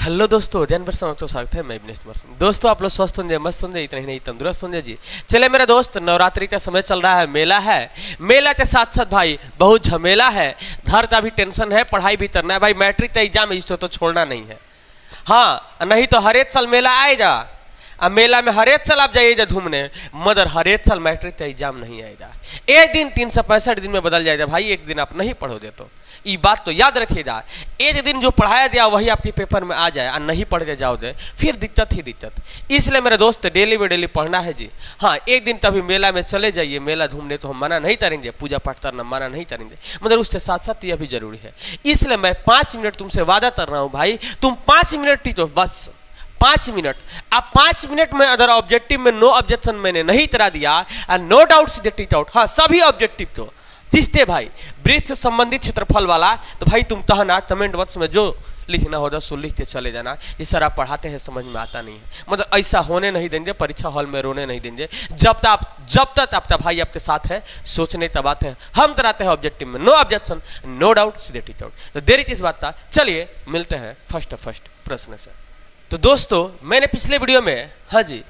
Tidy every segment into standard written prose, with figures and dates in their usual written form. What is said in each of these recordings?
Hello दोस्तों, ध्यान पर समाप्त स्वागत है। मैं दोस्तों आप लोग स्वस्थ होंगे, मस्त होंगे, इतना ही नहीं तंदुरुस्त होंगे जी। चले मेरे दोस्त, नवरात्रि का समय चल रहा है, मेला है। मेला के साथ साथ भाई बहुत झमेला है, घर का भी टेंशन है, पढ़ाई भी करना है भाई। मैट्रिक का एग्जाम है, इसको तो छोड़ना नहीं है। हाँ, नहीं तो हर एक साल मेला आएगा। अब मेला में हर एक साल आप जाइएगा घूमने, मगर हर एक साल मैट्रिक का एग्जाम नहीं आएगा। एक दिन 365 दिन में बदल जाएगा भाई। एक दिन आप नहीं पढ़ोगे तो ये बात तो याद रखिएगा। एक दिन जो पढ़ाया गया वही आपके पेपर में आ जाए और नहीं पढ़ के जाओगे फिर दिक्कत ही दिक्कत। इसलिए मेरे दोस्त डेली में डेली पढ़ना है जी। हाँ, एक दिन कभी मेला में चले जाइए, मेला घूमने तो हम मना नहीं करेंगे, पूजा पाठ करना मना नहीं करेंगे, मगर उसके साथ साथ यह भी जरूरी है। इसलिए मैं 5 मिनट तुमसे वादा कर रहा हूँ भाई, तुम 5 मिनट टीचो, बस 5 मिनट। आप 5 मिनट में अगर ऑब्जेक्टिव में नो ऑब्जेक्शन मैंने नहीं करा दिया और नो डाउट सीधे टीच आउट। हाँ, सभी ऑब्जेक्टिव तो तीसरे भाई ब्रीथ से संबंधित क्षेत्रफल वाला, तो भाई तुम कहना कमेंट बॉक्स में जो लिखना होगा सो लिख के चले जाना। ये सर आप पढ़ाते हैं समझ में आता नहीं है, मतलब ऐसा होने नहीं देंगे, परीक्षा हॉल में रोने नहीं देंगे। जब तक आपका भाई आपके साथ है, सोचने की बात है। हम कराते हैं ऑब्जेक्टिव में नो ऑब्जेक्शन, नो डाउट, सीधे टीच आउट। तो देरी किस बात का, चलिए मिलते हैं फर्स्ट प्रश्न से। तो दोस्तों मैंने पिछले वीडियो में हाँ जी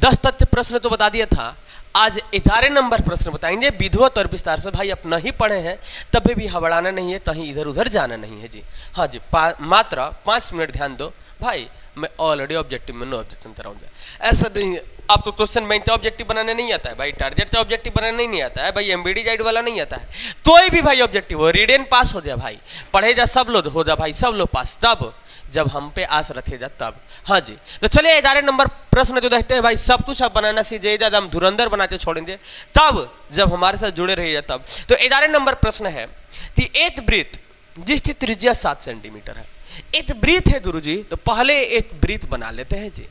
10 तथ्य प्रश्न तो बता दिया था। आज 11 नंबर प्रश्न बताएंगे विधिवत और विस्तार से। भाई आप नहीं पढ़े हैं तभी भी हबड़ाना नहीं है, कहीं इधर उधर जाना नहीं है जी। हाँ जी, मात्र 5 मिनट ध्यान दो भाई। मैं ऑलरेडी ऑब्जेक्टिव में नो ऑब्जेक्शन कराऊंगा। ऐसा नहीं है आपको क्वेश्चन बैंक ऑब्जेक्टिव बनाने नहीं आता है भाई, टारगेट का ऑब्जेक्टिव बनाने नहीं आता है भाई, एमबीडी गाइड वाला नहीं आता है। कोई भी भाई ऑब्जेक्टिव हो, रीड एंड पास हो जाए भाई, पढ़े जा सब लोग हो जा भाई, सब लोग पास, तब जब हम पे आस रखेगा तब। हाँ जी, तो चलिए 11 नंबर प्रश्न जो देखते हैं भाई, सब कुछ आप बनाना सीखिए, जब हम धुरंधर बनाते छोड़ेंगे तब, जब हमारे साथ जुड़े रहिए तब। तो 11 नंबर प्रश्न है कि एक वृत्त जिसकी त्रिज्या 7 सेंटीमीटर है। एक वृत्त है गुरु जी, तो पहले एक वृत्त बना लेते हैं जी।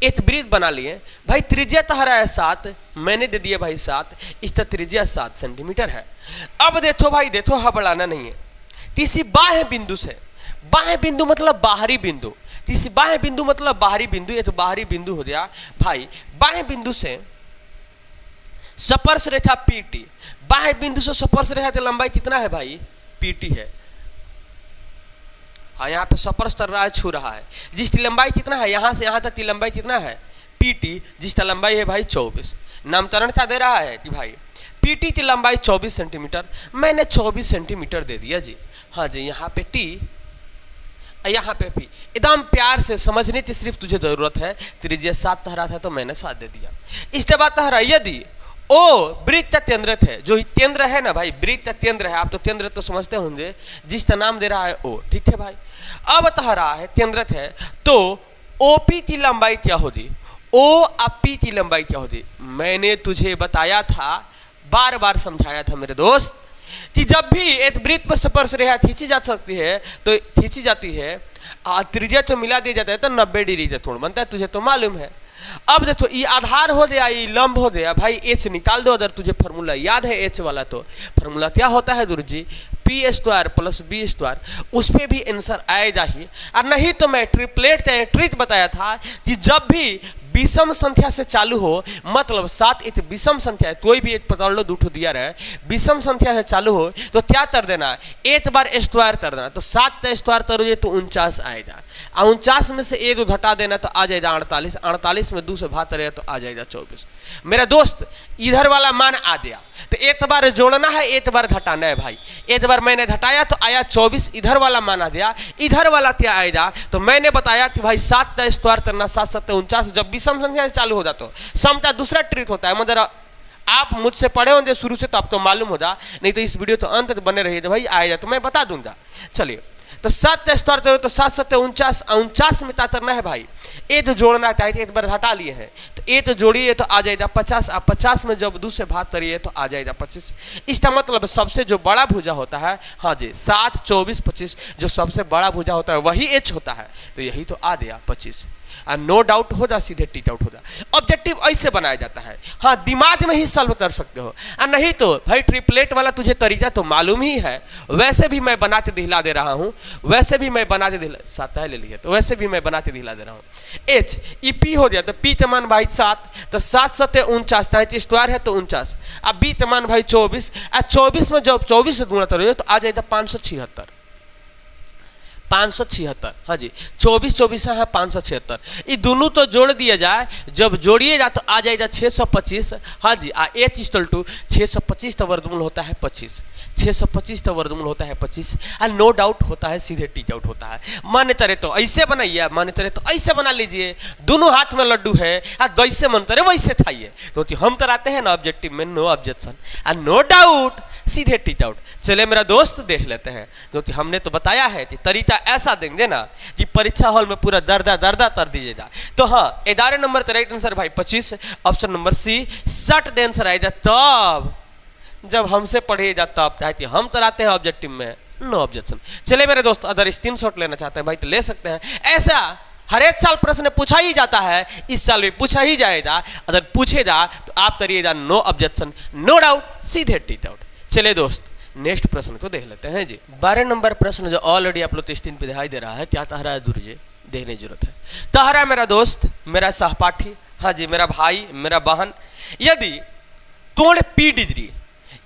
एक वृत्त बना लिए भाई, त्रिज्या तहरा है 7, मैंने दे दिया भाई 7, इसका त्रिज्या 7 सेंटीमीटर है। अब देखो भाई, देखो हबड़ाना नहीं है। किसी बाह्य बिंदु से, बाह्य बिंदु मतलब बाहरी बिंदु, किसी बाह्य बिंदु मतलब बाहरी बिंदु, ये तो बाहरी बिंदु हो गया भाई। बाह्य बिंदु से स्पर्श रेखा पीटी, बाह्य बिंदु से स्पर्श रेखा की लंबाई कितना है भाई, पीटी है। हाँ, यहाँ पे स्पर्श कर रहा है, छू रहा है, जिसकी लंबाई कितना है, यहाँ से यहाँ तक की लंबाई कितना है, पीटी, जिसका लंबाई है भाई 24। नामकरण क्या दे रहा है कि भाई पीटी की लंबाई 24 सेंटीमीटर, मैंने 24 सेंटीमीटर दे दिया जी। हाँ जी, यहाँ पे टी, यहाँ पे भी एकदम प्यार से समझने की सिर्फ तुझे जरूरत है। त्रिज्या 7 तहरा था तो मैंने 7 दे दिया। इसके बाद तहरा यदि ओ वृत्त का केंद्र है, जो केंद्र है ना भाई, वृत्त का केंद्र है, आप तो केंद्र तो समझते होंगे, जिसका नाम दे रहा है ओ, ठीक है भाई। अब तहरा है केंद्र है, तो ओपी की लंबाई क्या होगी, ओ और पी की लंबाई क्या होगी। मैंने तुझे बताया था, बार बार समझाया था मेरे दोस्त, कि जब भी एक वृत्त पर स्पर्श रेखा खींची जा सकती है तो खींची जाती है, त्रिज्या तो मिला दिया जाता है तो 90 डिग्री का कोण बनता है, तुझे तो मालूम है। अब देखो ये आधार हो गया, ये लंब हो गया भाई, एच निकाल दो। अगर तुझे फॉर्मूला याद है एच वाला, तो फॉर्मूला क्या होता है गुरु जी, p² + b², उस पर भी आंसर आएगा ही। और नहीं तो मैं ट्रिपलेट का ट्रिक बताया था कि जब भी विषम संख्या से चालू हो, मतलब 7 एक विषम संख्या है, कोई भी एक पकड़ लो, 2 दिया रहे, विषम संख्या से चालू हो तो क्या कर देना, एक बार स्क्वायर कर देना। तो 7 का स्क्वायर करोगे तो 49 आएगा, और 49 में से 1 घटा देना तो आ जाएगा 48, 48 में 2 से भाग करेगा तो आ जाएगा 24। मेरा दोस्त इधर वाला मान आ गया, तो एक बार जोड़ना है, एक बार घटाना है भाई। एक बार मैंने घटाया तो आया 24, इधर वाला मान आ गया। इधर वाला क्या आएगा, तो मैंने बताया कि भाई 7 का स्क्वायर करना, 7 7 49। जब विषम संख्या से चालू हो जाता, सम का दूसरा ट्रिक होता है, मगर आप मुझसे पढ़े होंगे शुरू से तो आपको मालूम होगा, नहीं तो इस वीडियो तो अंत तक बने रहिए, तो भाई आएगा तो मैं बता दूंगा। चलिए, तो 7 का स्क्वायर करो तो 7 7 49, 49 में क्या करना है भाई, एक जोड़ना चाहिए, एक बार हटा लिए हैं तो एक जोड़िए तो आ जाएगा 50, और 50 में जब 2 से भाग करिए तो आ जाएगा 25। इसका मतलब सबसे जो बड़ा भुजा होता है, हाँ जी 7 24 25, जो सबसे बड़ा भुजा होता है वही एच होता है, तो यही तो आ गया 25। और नो डाउट हो जा, सीधे टीच आउट हो जा। ऑब्जेक्टिव ऐसे बनाया जाता है, हाँ दिमाग में ही सॉल्व कर सकते हो, और नहीं तो भाई ट्रिपलेट वाला तुझे तरीका तो मालूम ही है, वैसे भी मैं बना के दिखला दे रहा हूँ, वैसे भी मैं बना के दिला, 7 ले लिए तो वैसे भी मैं बना के दिखला दे रहा हूँ। एच ई पी हो गया, तो पी का मान भाई 7, तो 7 7 49, स्क्वायर है तो 49, अब बी का मान भाई 24, और 24 में जब 24 से गुणा करोगे तो आ जाएगा 576। 576। हाँ जी, 24 24 है 576। ये दोनों तो जोड़ दिया जाए, जब जोड़िएगा तो आ जाएगा 625। हाँ जी, h इक्वल टू 625 तो वर्गमूल होता है 25, 625 तो वर्गमूल होता है 25। और नो डाउट होता है सीधे टी आउट होता है। माने तरे तो ऐसे बनाइए, माने तरे तो ऐसे बना लीजिए, दोनों हाथ में लड्डू है और जैसे मन तरे वैसे खाइए। तो हम कराते हैं ना ऑब्जेक्टिव में नो ऑब्जेक्शन और नो डाउट सीधे टी आउट। चले मेरा दोस्त देख लेते हैं, क्योंकि हमने तो बताया है कि तरीका ऐसा देंगे ना कि परीक्षा हॉल में पूरा दर्दा कर दीजिएगा। तो हाँ, 11 नंबर का राइट आंसर भाई 25, ऑप्शन नंबर सी 60 आंसर आएगा। तब जब हमसे पढ़िएगा तब, कि हम कराते हैं ऑब्जेक्टिव में नो ऑब्जेक्शन। चले मेरे दोस्त, अगर स्क्रीनशॉट लेना चाहते हैं भाई तो ले सकते हैं। ऐसा हर एक साल प्रश्न पूछा ही जाता है, इस साल भी पूछा ही जाएगा। अगर पूछेगा तो आप करिएगा नो ऑब्जेक्शन, नो डाउट सीधे टी आउट। चले दोस्त नेक्स्ट प्रश्न को देख लेते हैं जी। 12 नंबर प्रश्न जो ऑलरेडी आप लोग स्क्रीन पे दिखाई दे रहा है, क्या तहरा है दुर्जे देखने की जरूरत है। तहरा मेरा दोस्त, मेरा सहपाठी, हाँ जी मेरा भाई, मेरा बहन, यदि तोड़ पी डिग्री,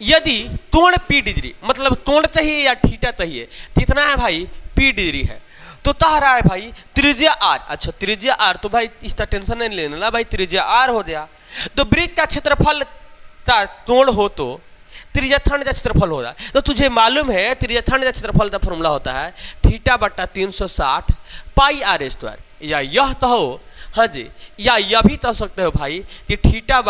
यदि तोड़ पी डिग्री मतलब तोड़ चाहिए या ठीटा चाहिए, कितना है भाई पी डिग्री है, तो तहरा है भाई त्रिज्या आर। अच्छा त्रिज्या आर, तो भाई इसका टेंशन नहीं लेना ना भाई, त्रिज्या आर हो गया। तो वृत्त का क्षेत्रफल का तोड़ हो तो त्रिज्याखंड का क्षेत्रफल हो रहा है। तो तुझे मालूम है त्रिज्याखंड का क्षेत्रफल का फॉर्मूला होता है थीटा बट्टा 360 पाई आर स्क्वायर, या यह तो हो, हाँ जी, या यह भी तो सकते हो भाई कि थीटा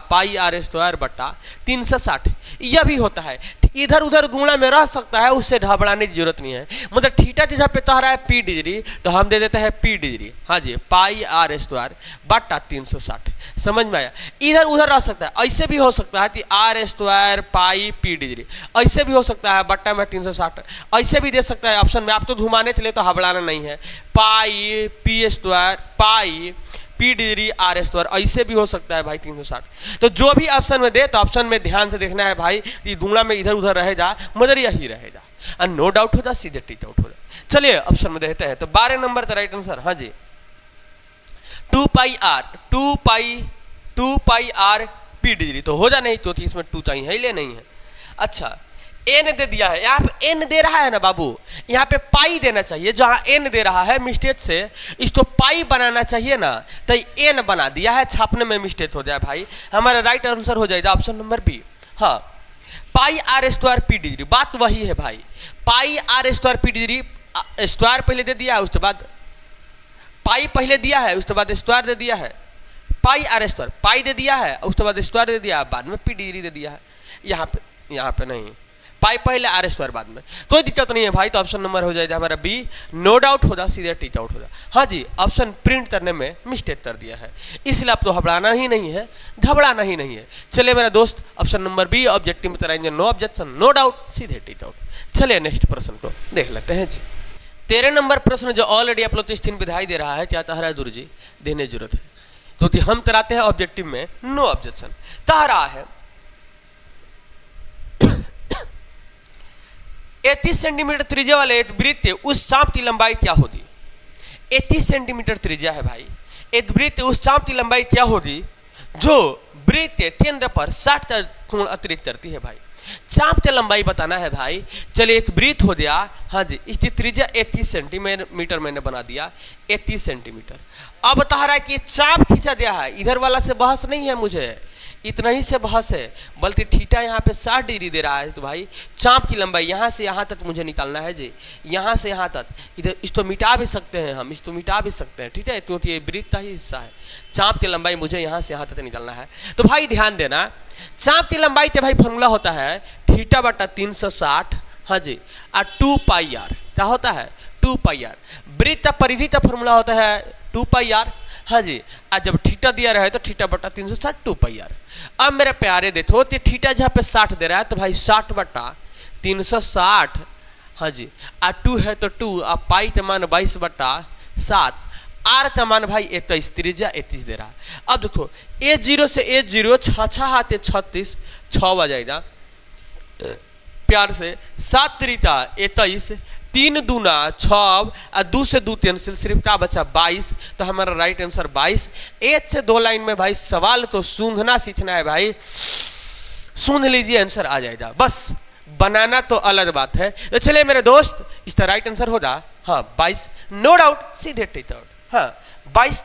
पाई आर स्क्वायर बट्टा 360, यह भी होता है। इधर उधर गुणा में रह सकता है, उससे घबराने की जरूरत नहीं है। मतलब थीटा जैसा पे तहरा है पी डिग्री, तो हम दे देते हैं पी डिग्री, हाँ जी पाई आर स्क्वायर बट्टा 360। समझ में आया? इधर उधर रह सकता है, ऐसे भी हो सकता है कि r square pi P degree, ऐसे भी हो सकता है बट्टा में 360, ऐसे भी दे सकता है ऑप्शन में। आप तो घुमाने चले तो घबराना नहीं है, pi P square pi P degree R square, ऐसे भी हो सकता है भाई 360। तो जो भी ऑप्शन में दे तो ऑप्शन में ध्यान से देखना है भाई कि गुणा में इधर उधर रहेगा, मगर यही रहेगा, और नो डाउट हो जा सीधे टी आउट हो जा। चलिए ऑप्शन में देखते हैं, तो 12 नंबर का राइट आंसर, हाँ जी 2 पाई आर पी डिग्री तो हो जा, नहीं तो इसमें 2 चाहिए है ले नहीं है। अच्छा एन दे दिया है, यहाँ पे एन दे रहा है ना बाबू, यहाँ पे पाई देना चाहिए, जहाँ एन दे रहा है मिस्टेक से इसको पाई बनाना चाहिए ना, तो एन बना दिया है, छापने में मिस्टेक हो जाए भाई। हमारा राइट आंसर हो जाएगा ऑप्शन नंबर बी, हाँ pi R square P degree. बात वही है भाई, pi R square P degree, square पहले दे दिया है, उसके बाद पाई पहले दिया है, उसके बाद स्क्वायर दे दिया है, पाई आर स्क्वायर पाई दे दिया है, उसके बाद स्क्वायर दे दिया है, बाद में पी डिग्री दे दिया है। यहाँ पे नहीं, पाई पहले आर स्क्वायर बाद में, कोई दिक्कत नहीं है भाई। तो ऑप्शन नंबर हो जाएगा हमारा बी, नो डाउट हो जाए सीधे टी आउट हो जाए। हाँ जी ऑप्शन प्रिंट करने में मिस्टेक कर दिया है, इसलिए आप तो घबराना ही नहीं है, घबराना ही नहीं है। चलिए मेरा दोस्त ऑप्शन नंबर बी ऑब्जेक्टिव में कराएंगे नो ऑब्जेक्शन, नो डाउट सीधे टी आउट। चलिए नेक्स्ट प्रश्न को देख लेते हैं जी। 13 नंबर प्रश्न जो ऑलरेडी आप लोग स्क्रीन पे दिखाई दे रहा है, क्या तहरा दूर जी देने की जरूरत है, क्योंकि हम कराते हैं ऑब्जेक्टिव में नो ऑब्जेक्शन। तहरा है 31 सेंटीमीटर त्रिज्या वाले एक वृत्त के उस चाप की लंबाई क्या होगी। 31 सेंटीमीटर त्रिज्या है भाई, एक वृत्त उस चाप की लंबाई क्या होगी जो वृत्त के केंद्र पर 60 कोण अतिरिक्त करती है भाई। चाप की लंबाई बताना है भाई। चलिए एक वृत्त हो गया, हाँ जी इसकी त्रिज्या 31 सेंटीमीटर मैंने बना दिया, 31 सेंटीमीटर। अब बता रहा है कि चाप खींचा गया है, इधर वाला से बहस नहीं है, मुझे इतना ही से बहस है, बल्कि थीटा यहाँ पे 60 डिग्री दे रहा है। तो भाई चाप की लंबाई यहाँ से यहाँ तक मुझे निकालना है जी, यहाँ से यहाँ तक, इधर इसको मिटा भी सकते हैं हम, इसको मिटा भी सकते हैं, ठीक है, क्योंकि ये वृत्त का ही हिस्सा है। चाप की लंबाई मुझे यहाँ से यहाँ तक निकालना है। तो भाई ध्यान देना, चाप की लंबाई के भाई फॉर्मूला होता है थीटा बटा 360, हाँ जी, और 2 पाई आर। क्या होता है 2 पाई आर। वृत्त का परिधि का फॉर्मूला होता है 2 पाई आर, हाँ जी, आज जब थीटा दिया रहा है तो थीटा बटा 360 2 पाई आर। अब मेरे प्यारे देखो तो थीटा जहाँ पे 60 दे रहा है, तो भाई 60 बटा 360, हाँ जी, और 2 है तो 2, और पाई का मान 22 बटा 7, आर का मान भाई 31, त्रिज्या 31 दे रहा है। अब देखो A0 से A0 छः हाथ 36, 6 आ जाएगा प्यार से, 7 त्रिका 21, 3 दूना 6, और 2 से 2 कैंसिल, सिर्फ क्या बचा 22। तो हमारा राइट आंसर 22। 1 से 2 लाइन में भाई सवाल तो सूंघना सीखना है भाई, सूंघ लीजिए आंसर आ जाएगा, बस बनाना तो अलग बात है। तो चलिए मेरे दोस्त, इसका राइट आंसर होगा हाँ 22, नो डाउट, सीधे टिक आउट। हाँ 22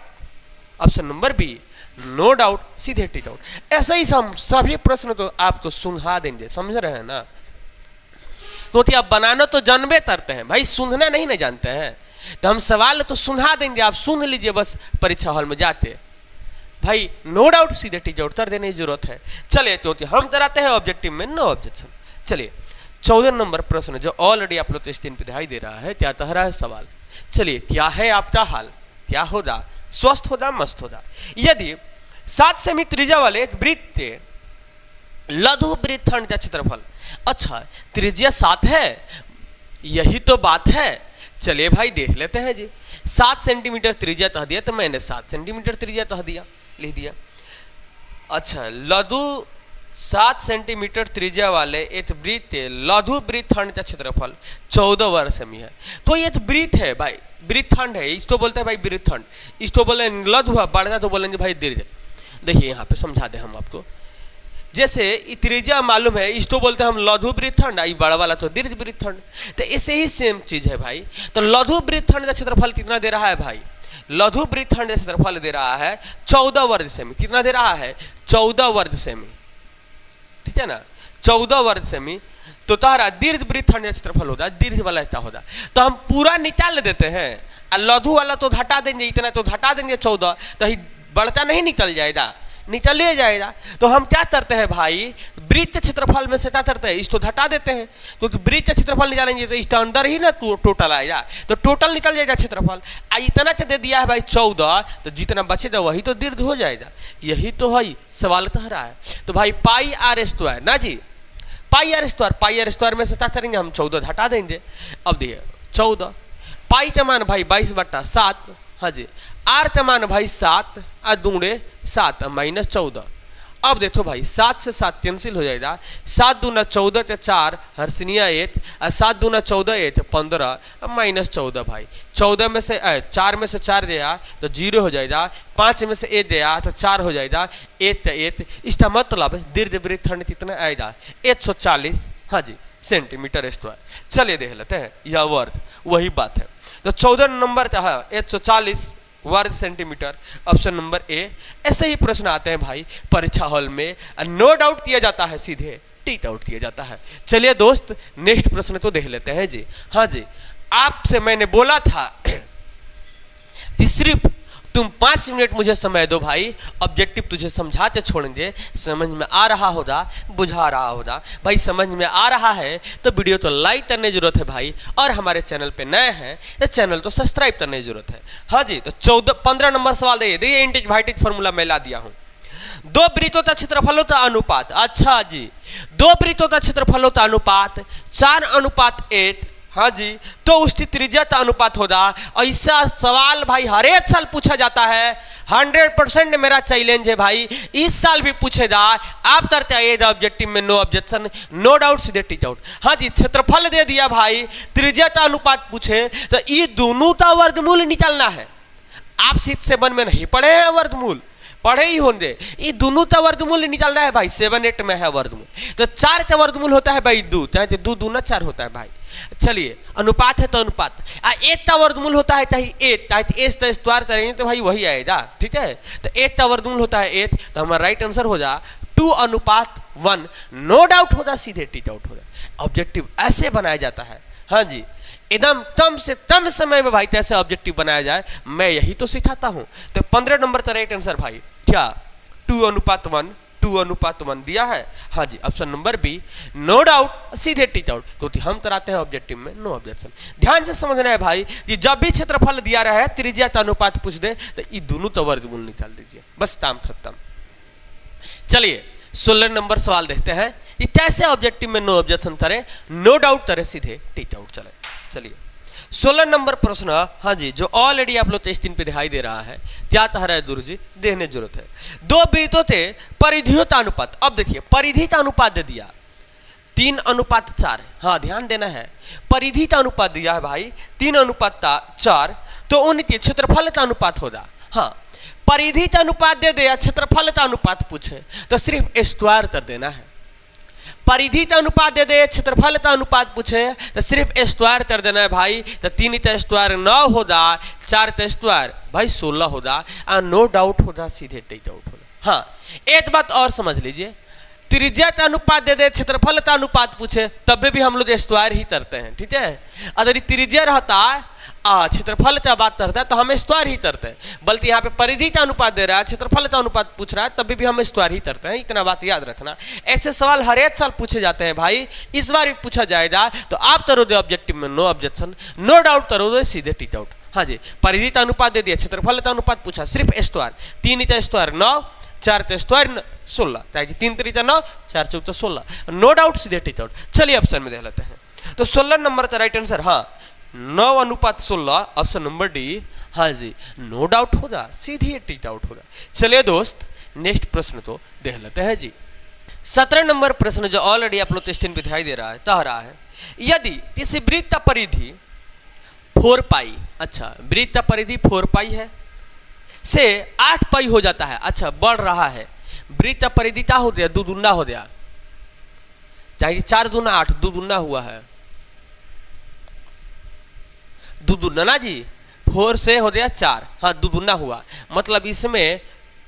option number B, no doubt, सीधे टिक आउट। ऐसे ही सभी प्रश्न तो आप तो सुना देंगे, समझ रहे हैं ना। तो आप बनाना तो जानबे करते हैं भाई, सुनना नहीं ना जानते हैं, तो हम सवाल तो सुना देंगे, आप सुन लीजिए बस परीक्षा हॉल में जाते भाई, नो डाउट सीधे टिक आउट कर देने की जरूरत है। चलिए तो हम कराते हैं ऑब्जेक्टिव में नो ऑब्जेक्शन। चलिए 14 नंबर प्रश्न जो ऑलरेडी आप लोग स्क्रीन पे दिखाई दे रहा है, क्या कह रहा है सवाल। चलिए क्या है आपका हाल, क्या होगा, स्वस्थ होगा मस्त होगा। यदि 7 सेमी त्रिज्या वाले एक वृत्त के लघु वृत्तखंड का क्षेत्रफल, अच्छा त्रिज्या 7 है, यही तो बात है। चलिए भाई देख लेते हैं जी। 7 सेंटीमीटर त्रिज्या कह दिया तो मैंने 7 सेंटीमीटर त्रिज्या कह दिया, लिख दिया। अच्छा लघु 7 सेंटीमीटर त्रिज्या वाले एक वृत्त के लघु वृत्तखंड का क्षेत्रफल 14 वर्ग सेमी है। तो ये तो वृत्त है भाई, वृत्तखंड है, इसको बोलते हैं भाई वृत्तखंड, इसको बोले लघु, बढ़ता तो बोलेंगे भाई दीर्घ। देखिए यहाँ पे समझा दे हम आपको, जैसे त्रिज्या मालूम है, इसको बोलते हैं हम लघु वृत्तखंड, आई बड़ा वाला तो दीर्घ वृत्तखंड। तो ऐसे ही सेम चीज है भाई। तो लघु वृत्तखंड का क्षेत्रफल कितना दे रहा है भाई, लघु वृत्तखंड का क्षेत्रफल दे रहा है 14 वर्ग सेमी। कितना दे रहा है, 14 वर्ग सेमी, ठीक है ना, 14 वर्ग सेमी। तो तारा दीर्घ वृत्तखंड का क्षेत्रफल होगा, दीर्घ वाला क्या होगा, तो हम पूरा निकाल देते हैं, लघु वाला तो घटा देंगे, इतना तो घटा देंगे 14, तो बढ़ता नहीं निकल जाएगा, निकलिए जाएगा। तो हम क्या करते हैं भाई, वृत्त क्षेत्रफल में से क्या करते हैं, इसको घटा देते हैं, क्योंकि वृत्त क्षेत्रफल निकालेंगे तो इसका अंदर ही ना टोटल आएगा, तो टोटल निकल जाएगा क्षेत्रफल। इतना के दे दिया है भाई 14, तो जितना बचेगा वही तो दीर्घ हो जाएगा। यही तो है सवाल कह रहा है। तो भाई पाई आर स्क्वायर ना जी, पाई आर स्क्वायर में से क्या करेंगे हम, 14 घटा देंगे। अब देखिए 14 पाई का मान भाई 22/7, हाँ जी, आर का मान भाई 7 और दूणे 7 माइनस 14। अब देखो भाई 7 से 7 कैंसिल हो जाएगा, 7 दूना 14 के 4 हर्षणीय 8 और 7 दूना 14 8 15 माइनस 14 भाई। 14 में से 4 में से 4 दिया तो 0 हो जाएगा, 5 में से 1 दिया तो 4 हो जाएगा, 8 8। इसका मतलब दीर्घ वृत्तखंड कितना आएगा 140, हाँ जी, सेंटीमीटर स्क्वायर। चलिए देख लेते हैं, यह वर्ग वही बात है। तो 14 नंबर का है 140 वर्ग सेंटीमीटर, ऑप्शन नंबर ए। ऐसे ही प्रश्न आते हैं भाई परीक्षा हॉल में, नो डाउट किया जाता है, सीधे टिक आउट किया जाता है। चलिए दोस्त नेक्स्ट प्रश्न तो देख लेते हैं जी। हाँ जी, आपसे मैंने बोला था कि सिर्फ तुम 5 मिनट मुझे समय दो भाई, ऑब्जेक्टिव तुझे समझा के छोड़ेंगे, समझ में आ रहा होगा, बुझा रहा होगा। भाई समझ में आ रहा है तो वीडियो तो लाइक करने की जरूरत है भाई, और हमारे चैनल पे नए हैं तो चैनल तो सब्सक्राइब करने की जरूरत है। हाँ जी, तो 15 नंबर सवाल देखिए, इंटीग्रेटेड फार्मूला मैं ला दिया हूँ। 2 वृत्तों का क्षेत्रफलों का अनुपात, अच्छा जी 2 वृत्तों का क्षेत्रफलों का अनुपात 4:1, हाँ जी, तो उसकी त्रिज्या का अनुपात होगा। ऐसा सवाल भाई हर एक साल पूछा जाता है, 100% मेरा चैलेंज है भाई, इस साल भी पूछेगा। आप करते आइएगा ऑब्जेक्टिव में नो ऑब्जेक्शन, नो डाउट, सीधे टिक आउट। हाँ जी, क्षेत्रफल दे दिया भाई, त्रिज्या का अनुपात पूछे तो ये दोनों का वर्गमूल निकालना है। आप 6-7 में नहीं पढ़े हैं वर्गमूल, पढ़े ही होंगे, ये दोनों का वर्गमूल निकालना है भाई। 7-8 में है वर्गमूल, तो 4 का वर्गमूल होता है भाई 2, चाहे 2 दूना 4 होता है भाई। चलिए अनुपात है तो अनुपात, 1 का वर्गमूल होता है चाहे 8, चाहे 8 का स्क्वायर करेंगे तो भाई वही आएगा, ठीक है। तो 8 का वर्गमूल होता है 8, तो हमारा राइट आंसर हो जा 2:1, नो डाउट होगा, सीधे टिक आउट होगा। ऑब्जेक्टिव ऐसे बनाया जाता है, हाँ जी, एकदम कम से कम समय में भाई कैसे ऑब्जेक्टिव बनाया जाए, मैं यही तो सिखाता हूं। तो 15 नंबर का राइट आंसर भाई क्या 2:1 दिया है, हाँ जी, option number B, no doubt, सीधे टिक आउट, क्योंकि हम कराते हैं ऑब्जेक्टिव में नो ऑब्जेक्शन। ध्यान से समझना है भाई कि जब भी क्षेत्रफल दिया रहा है त्रिज्या का अनुपात पूछ दे तो ये दोनों का वर्गमूल निकाल दीजिए, बस काम खत्म। चलिए 16 नंबर सवाल देखते हैं कि कैसे ऑब्जेक्टिव में नो ऑब्जेक्शन करें, नो डाउट करें, सीधे टिक आउट। चलिए 16 नंबर प्रश्न, हाँ जी, जो ऑलरेडी आप लोग स्क्रीन पे दिखाई दे रहा है, क्या कह रहा है गुरु जी, देखने जरूरत है। 2 वृत्तों के परिधियों का अनुपात, अब देखिए परिधि का अनुपात दे दिया 3:4, हाँ ध्यान देना है, परिधि का अनुपात दिया है भाई 3:4, तो उनके क्षेत्रफल का अनुपात होगा। हाँ, परिधि का अनुपात दे दिया, क्षेत्रफल का अनुपात पूछे तो सिर्फ स्क्वायर कर देना है। परिधि अनुपात दे दे, क्षेत्रफल अनुपात पूछे तो सिर्फ स्क्वायर कर देना है भाई। तो 3 स्क्वायर 9 होगा, 4 स्क्वायर भाई 16 होगा। नो डाउट होगा, सीधे टेक आउट होगा। हाँ, एक बात और समझ लीजिए, त्रिज्या का अनुपात दे दे, क्षेत्रफल का अनुपात पूछे तब भी हम लोग स्क्वायर ही करते हैं, ठीक है। अगर त्रिज्या रहता क्षेत्रफल का बात करता है तो हम स्क्वायर ही करते हैं, बल्कि यहाँ पे परिधि का अनुपात दे रहा है, क्षेत्रफल का अनुपात पूछ रहा है तब भी हम स्क्वायर ही करते हैं। इतना बात याद रखना। ऐसे सवाल हर एक साल पूछे जाते हैं भाई, इस बार भी पूछा जाएगा। तो आप करोगे ऑब्जेक्टिव में नो ऑब्जेक्शन, नो डाउट करोगे सीधे टिक आउट। हाँ जी, परिधि का अनुपात दे दिया, क्षेत्रफल का अनुपात पूछा सिर्फ स्क्वायर। 3 का स्क्वायर 9, 4 का स्क्वायर 16, 3 3 9, 4 4 16, नो डाउट सीधे टिक आउट। चलिए ऑप्शन में देख लेते हैं। तो 16 नंबर का राइट आंसर, हाँ 9:16, ऑप्शन नंबर डी। हाँ जी, नो डाउट होगा, सीधे टिक आउट होगा। चलिए दोस्त, नेक्स्ट प्रश्न तो देख लेते हैं जी। 17 नंबर प्रश्न जो ऑलरेडी आप लोग स्क्रीन पे दिखाई दे रहा है, कह रहा है यदि किसी वृत्त का परिधि 4 पाई, अच्छा वृत्त का परिधि 4 पाई है से 8 पाई हो जाता है, अच्छा बढ़ रहा है। वृत्त का परिधि क्या हो गया, 2 दूना हो गया, चाहिए 4 दूना 8, 2 दूना हुआ है, 2 दूना ना जी, 4 से हो गया 4, हाँ 2 दूना हुआ, मतलब इसमें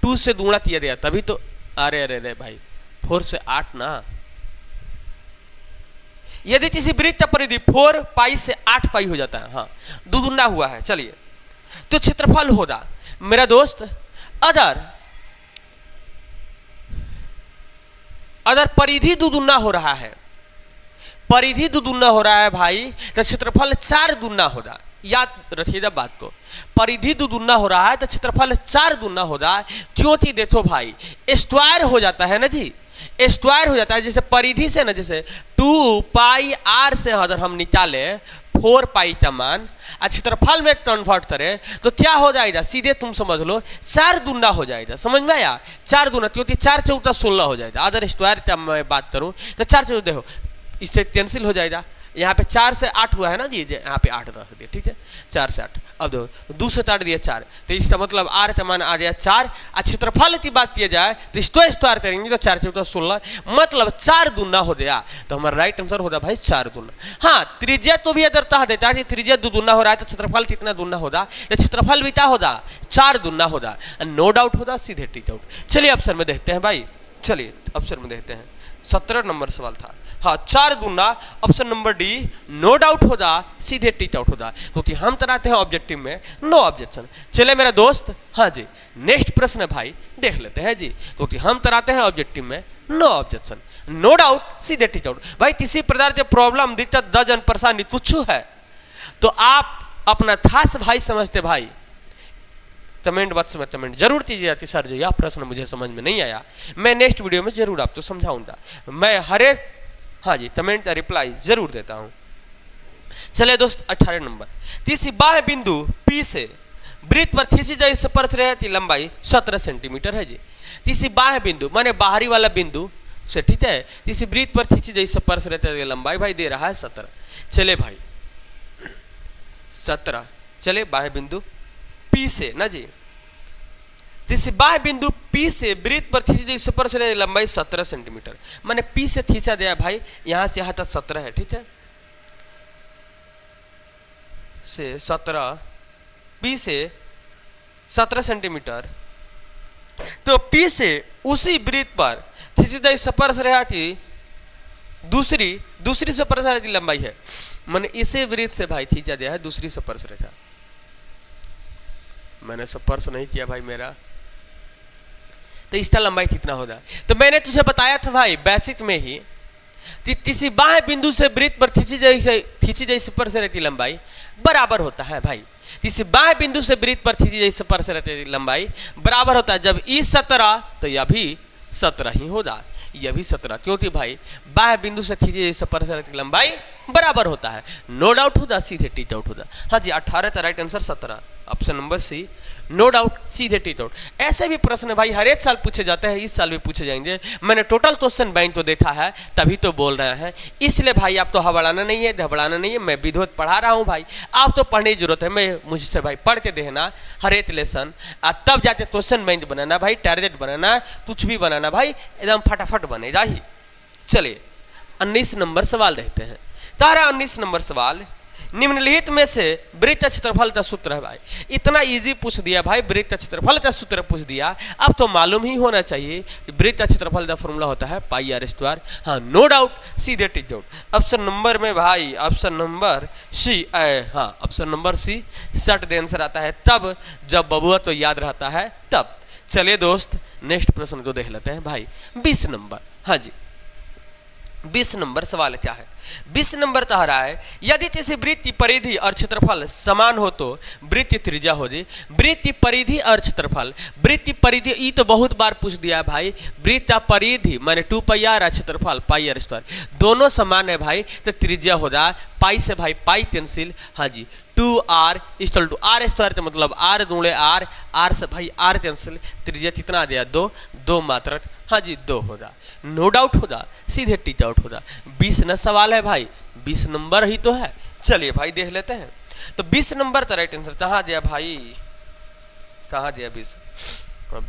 2 से दूना किया गया तभी तो। अरे अरे अरे भाई, 4 से 8 ना। यदि किसी वृत्त का परिधि 4 पाई से 8 पाई हो जाता है, हाँ 2 दूना हुआ है, चलिए तो क्षेत्रफल होगा मेरा दोस्त, अगर परिधि 2 दूना हो रहा है, परिधि 2 दूना हो रहा है भाई, तो क्षेत्रफल 4 दूना होगा। याद रखिएगा बात को, परिधि 2 दूना हो रहा है तो क्षेत्रफल 4 दूना होगा। क्योंकि देखो भाई स्क्वायर हो जाता है ना जी, स्क्वायर हो जाता है। जैसे परिधि से ना, जैसे 2 पाई आर से अगर हम निकाले 4 पाई का मान, क्षेत्रफल में कन्वर्ट करें तो क्या हो जाएगा, सीधे तुम समझ लो 4 दूना हो जाएगा। समझ में आया, 4 दूना, क्योंकि 4 14 16 हो जाएगा। अगर स्क्वायर का मैं बात करूं तो 4 14, देखो इससे कैंसिल हो जाएगा। यहाँ पे 4 से 8 हुआ है ना जी, यहाँ पे 8 रख दिया, ठीक है 4 से 8। अब देखो 2 से 8 दिया 4, तो इसका मतलब आर का मान आ गया 4। क्षेत्रफल की बात किया जाए तो इसको स्क्वायर करेंगे तो 4 14 16, मतलब 4 दूना हो गया। तो हमारा राइट आंसर होगा भाई 4 दूना। हाँ, त्रिज्या तो भी अगर कह देता है त्रिज्या 2 दूना हो रहा है तो क्षेत्रफल कितना दूना होगा, तो क्षेत्रफल भी क्या होगा, 4 दूना होगा। नो डाउट होगा, सीधे टिक आउट। चलिए ऑप्शन में देखते हैं भाई, चलिए ऑप्शन में देखते हैं। 17 नंबर सवाल था, हाँ 4 दूना, option number D no doubt होगा, सीधे टिक आउट होगा। क्योंकि तो हम कराते हैं ऑब्जेक्टिव में नो ऑब्जेक्शन। चले मेरा दोस्त, हाँ जी नेक्स्ट प्रश्न है भाई, देख लेते हैं जी। क्योंकि तो हम कराते हैं ऑब्जेक्टिव में नो ऑब्जेक्शन, नो डाउट सीधे टिक आउट। भाई किसी प्रकार के प्रॉब्लम दिक्कत दर्जन परेशानी कुछ है तो आप अपना खास भाई समझते भाई कमेंट बॉक्स में कमेंट जरूर कीजिए कि सर जी यह प्रश्न मुझे समझ में नहीं आया, मैं नेक्स्ट वीडियो में जरूर आपको समझाऊंगा। मैं हर एक, हाँ जी कमेंट का रिप्लाई जरूर देता हूं। चलिए दोस्त 18 नंबर, किसी बाह्य बिंदु P से वृत्त पर खींची गई स्पर्शरेखा की लंबाई 17 सेंटीमीटर है जी। किसी बाह्य बिंदु माने बाहरी वाला बिंदु से, ठीक है, किसी वृत्त पर खींची गई स्पर्शरेखा की लंबाई भाई दे रहा है 17। चले भाई 17, चले बाह्य बिंदु P से ना जी, किसी बाह्य बिंदु P से वृत्त पर खींची गई स्पर्शरेखा की लंबाई 17 सेंटीमीटर, माने P से खींचा गया भाई यहां से यहां तक 17 है, ठीक है, से 17, P से 17 सेंटीमीटर। तो P से उसी वृत्त पर खींची गई स्पर्शरेखा की दूसरी स्पर्शरेखा की लंबाई है, माने इसे वृत्त से भाई खींचा गया है दूसरी स्पर्शरेखा। मैंने स्पर्श नहीं किया भाई मेरा, तो इसका लंबाई कितना होगा। तो मैंने तुझे बताया था भाई बेसिक में ही कि किसी बाह्य बिंदु से वृत्त पर खींची गई स्पर्शरेखा की लंबाई बराबर होता है भाई, किसी बाह्य बिंदु से वृत्त पर खींची गई स्पर्शरेखा की लंबाई बराबर होता है। जब ई 17 तो यह भी 17 ही होगा, यह भी 17, क्योंकि भाई बाह्य बिंदु से खींची गई स्पर्शरेखा की लंबाई बराबर होता है। नो डाउट होगा, सीधे टिक आउट होगा। हाँ जी 18 का right answer 17, option number C no doubt सीधे टिक आउट। ऐसे भी प्रश्न भाई हर एक साल पूछे जाते हैं, इस साल भी पूछे जाएंगे। मैंने टोटल क्वेश्चन बैंक तो देखा है तभी तो बोल रहे हैं, इसलिए भाई आप तो घबराना नहीं है, घबराना नहीं है। मैं विधिवत पढ़ा रहा हूँ भाई, आप तो पढ़ने की जरूरत है। मैं मुझसे भाई पढ़ के देखना हर एक लेसन, तब जाके क्वेश्चन बैंक बनाना भाई, टारगेट बनाना, कुछ भी बनाना भाई एकदम फटाफट बनेगा ही। चलिए 19 नंबर सवाल रहते हैं। तारा 19 नंबर सवाल, निम्नलिखित में से वृत्त क्षेत्रफल का सूत्र है भाई। इतना इजी पूछ दिया भाई, वृत्त क्षेत्रफल का सूत्र पूछ दिया। अब तो मालूम ही होना चाहिए कि वृत्त क्षेत्रफल का फॉर्मूला होता है पाई आर स्क्वायर। हाँ नो डाउट, सीधे टिक डाउट। ऑप्शन नंबर में भाई ऑप्शन नंबर सी, हाँ ऑप्शन नंबर सी सट द आंसर आता है तब जब बबुआ तो याद रहता है तब। चलिए दोस्त नेक्स्ट प्रश्न को देख लेते हैं भाई। 20 नंबर, हाँ जी 20 नंबर सवाल क्या है। 20 नंबर कह रहा है यदि किसी वृत्त की परिधि और क्षेत्रफल समान हो तो वृत्त की त्रिज्या हो जाए। वृत्त की परिधि और क्षेत्रफल, वृत्त की परिधि ये तो बहुत बार पूछ दिया है भाई। वृत्त का परिधि माने 2 पाई आर और क्षेत्रफल पाई आर स्क्वायर, दोनों समान है भाई तो त्रिज्या हो जाए पाई से भाई पाई कैंसिल। हाँ जी 2r equal to r square का मतलब r गुणे r, r से भाई r कैंसिल, त्रिज्या कितना आ गया 2, 2 मात्रक, हाँ जी 2 हो जा, नो डाउट हो जा, सीधे टिक आउट हो जा। 20 न सवाल है भाई, 20 नंबर ही तो है। चलिए भाई देख लेते हैं। तो 20 नंबर का राइट आंसर कहाँ गया भाई, कहाँ गया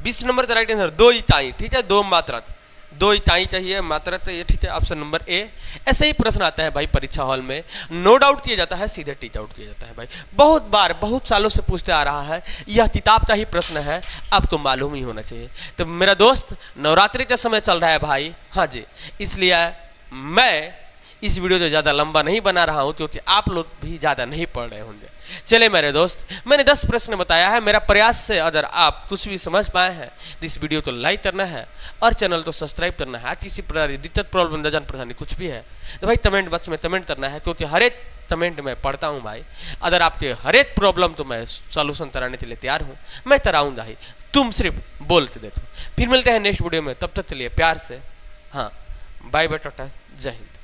20 नंबर का राइट आंसर 2 इकाई, ठीक है 2 मात्रक, 2 इकाई चाहिए मात्रक, तो ये ठीक है ऑप्शन नंबर ए। ऐसे ही प्रश्न आता है भाई परीक्षा हॉल में, नो डाउट किया जाता है, सीधे टिक आउट किया जाता है भाई। बहुत बार बहुत सालों से पूछते आ रहा है, यह किताब का ही प्रश्न है, अब तो मालूम ही होना चाहिए। तो मेरा दोस्त नवरात्रि का समय चल रहा है भाई, हाँ जी, इसलिए मैं इस वीडियो को ज़्यादा लंबा नहीं बना रहा हूँ क्योंकि आप लोग भी ज़्यादा नहीं पढ़ रहे होंगे। चले मेरे दोस्त, मैंने 10 प्रश्न बताया है। मेरा प्रयास से अगर आप कुछ भी समझ पाए हैं तो इस वीडियो को लाइक करना है और चैनल को सब्सक्राइब करना है। किसी प्रकार की दिक्कत प्रॉब्लम न जान परेशानी कुछ भी है तो भाई कमेंट बॉक्स में कमेंट करना है क्योंकि हर एक कमेंट में पढ़ता हूँ भाई। अगर आपके हर एक प्रॉब्लम तो मैं सॉल्यूशन कराने के लिए तैयार हूँ, मैं कराऊँगा ही, तुम सिर्फ बोलते देखो। फिर मिलते हैं नेक्स्ट वीडियो में, तब तक चलिए प्यार से, हाँ बाय बाय टाटा, जय हिंद।